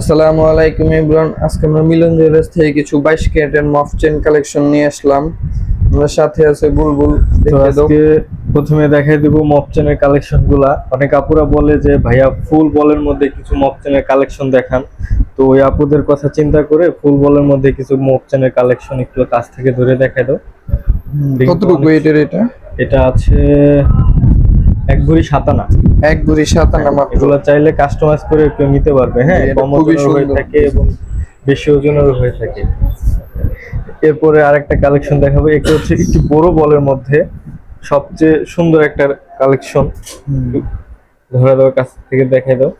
আসসালামু আলাইকুম এভরিওয়ান। আজকে আমরা মিলন জুয়েলার্স থেকে কিছু 22 ক্যারেটের মফ চেন কালেকশন নিয়ে আসলাম। আমাদের সাথে আছে বুলবুল। তো দেখে দাও। আজকে প্রথমে দেখাই দেব মফ চেনের কালেকশন গুলা। অনেক আপুরা বলে যে ভাইয়া ফুল বলের মধ্যে কিছু মফ চেনের কালেকশন দেখান, তো ওই আপুদের কথা চিন্তা করে ফুল বলের মধ্যে কিছু মফ চেনের কালেকশন একটু কাছ থেকে ধরে দেখাই দাও। কতটুকু ওয়েটের এটা? এটা আছে 1 ভরি 7 আনা। 1 ভরি 7 আনা মাত্র। এগুলো চাইলে কাস্টমাইজ করে কেউ নিতে পারবে। হ্যাঁ, এটা কম খুবই ওজনের হয়ে সুন্দর। থাকে এবং বেশি ওজনেরও হয়ে থাকে। এরপরে আরেকটা কালেকশন দেখাবো, এটা হচ্ছে একটু বড় বলের মধ্যে সবচেয়ে সুন্দর একটা কালেকশন। ধরে দাও, কাছ থেকে দেখাই দাও।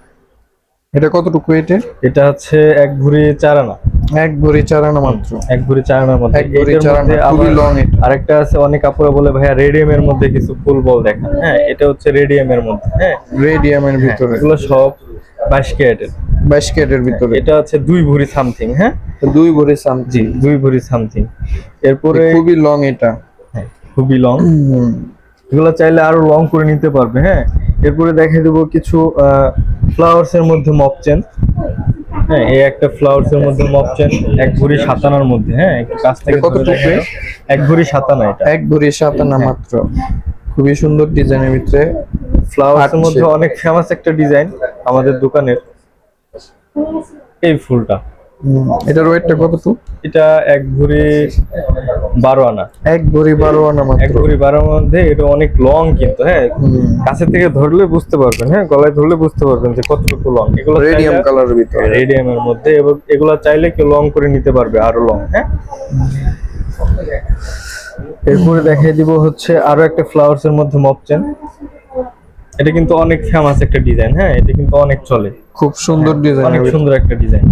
এটা কতটুকু ওয়েটের? এটা হচ্ছে 1 ভরি 4 আনা। 1 ভরি 4 আনা মাত্র। 1 ভরি 4 আনার মধ্যে। 1 ভরি এটার 4 মধ্যে আনা খুবই আবার লং। এটা আরেকটা আছে, অনেক আপুরা বলে ভাইয়া রেডিয়াম এর মধ্যে কিছু ফুল বল দেখান। হ্যাঁ, এটা হচ্ছে রেডিয়াম এর মধ্যে। হ্যাঁ, রেডিয়ামের ভিতরে এগুলো সব 22 ক্যারেটের। 22 ক্যারেটের ভিতরে। এটা হচ্ছে 2 ভরি সামথিং। হ্যাঁ, 2 ভরি জি, সামথিং। 2 ভরি সামথিং। এরপরে খুবই লং এটা। হ্যাঁ, খুবই লং। এগুলো চাইলে আরো লং করে নিতে পারবে। হ্যাঁ, এরপরে দেখিয়ে দেবো কিছু ফ্লাওয়ার্স এর মধ্যে মপ চেন। হ্যাঁ, এই একটা ফ্লাওয়ার্স এর মধ্যে মপ চেন 1 ভরি 7 আনার মধ্যে। হ্যাঁ, একটু কাছ থেকে কত টুকু? 1 ভরি 7 আনা। এটা 1 ভরি 7 আনা মাত্র। খুবই সুন্দর ডিজাইনের ভিতরে। ফ্লাওয়ার্স এর মধ্যে অনেক ফেমাস একটা ডিজাইন আমাদের দোকানের, এই ফুলটা। এটার ওয়েটটা কতটুকু? এটা 1 ভরি 12 আনা। 1 ভরি 12 আনা মাত্র। 1 ভরি 12 মধ্যে এটা অনেক লং কিন্তু। হ্যাঁ, কাছে থেকে ধরলে বুঝতে পারবেন। হ্যাঁ, গলায় ধরলে বুঝতে পারবেন যে কতটুকু লং। এগুলো রেডিয়াম কালারের ভিতরে। রেডিয়ামের মধ্যে, এবং এগুলো চাইলে কেউ লং করে নিতে পারবে, আরো লং। হ্যাঁ, এরপরে দেখিয়ে দিব হচ্ছে আরো একটা ফ্লাওয়ার্স এর মধ্যে মপ চেন। এটা কিন্তু অনেক ফেমাস একটা ডিজাইন। হ্যাঁ, এটা কিন্তু অনেক চলে। খুব সুন্দর ডিজাইন। অনেক সুন্দর একটা ডিজাইন।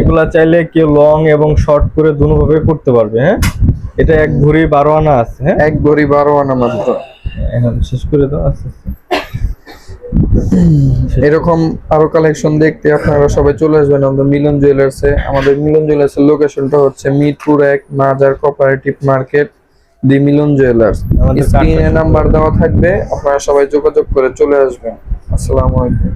এগুলা চাইলে কেউ লং এবং শর্ট করে দুটোভাবে করতে পারবে। হ্যাঁ, এটা 1 ভরি 12 আনা আছে। হ্যাঁ, 1 ভরি 12 আনা মাত্র। এখন শেষ করে দাও আস্তে আস্তে। এরকম আরো কালেকশন দেখতে আপনারা সবাই চলে আসবেন আমাদের মিলন জুয়েলার্সে। আমাদের মিলন জুয়েলার্সের লোকেশনটা হচ্ছে মিরপুর 1 মাজার কোঅপারেটিভ মার্কেট, দি মিলন জুয়েলার্স। স্ক্রিনে নাম্বার দেওয়া থাকবে, আপনারা সবাই যোগাযোগ করে চলে আসবেন। আসসালামু আলাইকুম।